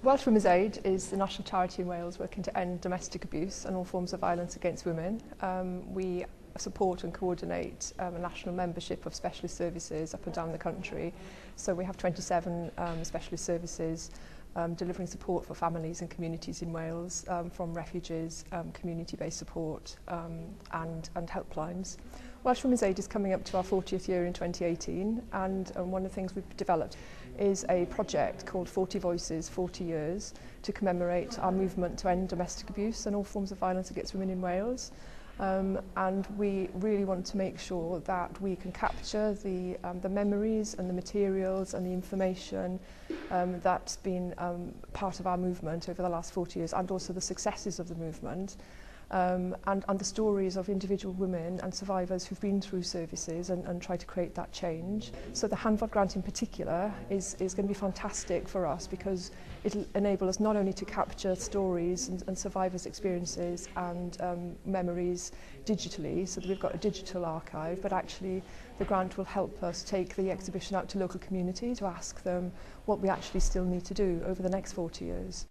Welsh Women's Aid is the national charity in Wales working to end domestic abuse and all forms of violence against women. We support and coordinate a national membership of specialist services up and down the country. So we have 27 specialist services delivering support for families and communities in Wales, from refuges, community-based support and helplines. Welsh Women's Aid is coming up to our 40th year in 2018, and one of the things we've developed is a project called 40 Voices, 40 Years, to commemorate our movement to end domestic abuse and all forms of violence against women in Wales. And we really want to make sure that we can capture the memories and the materials and the information that's been part of our movement over the last 40 years, and also the successes of the movement, and the stories of individual women and survivors who've been through services and try to create that change. So the Hanfod grant in particular is going to be fantastic for us, because it'll enable us not only to capture stories and survivors' experiences and memories digitally, so that we've got a digital archive, but actually the grant will help us take the exhibition out to local communities to ask them what we actually still need to do over the next 40 years.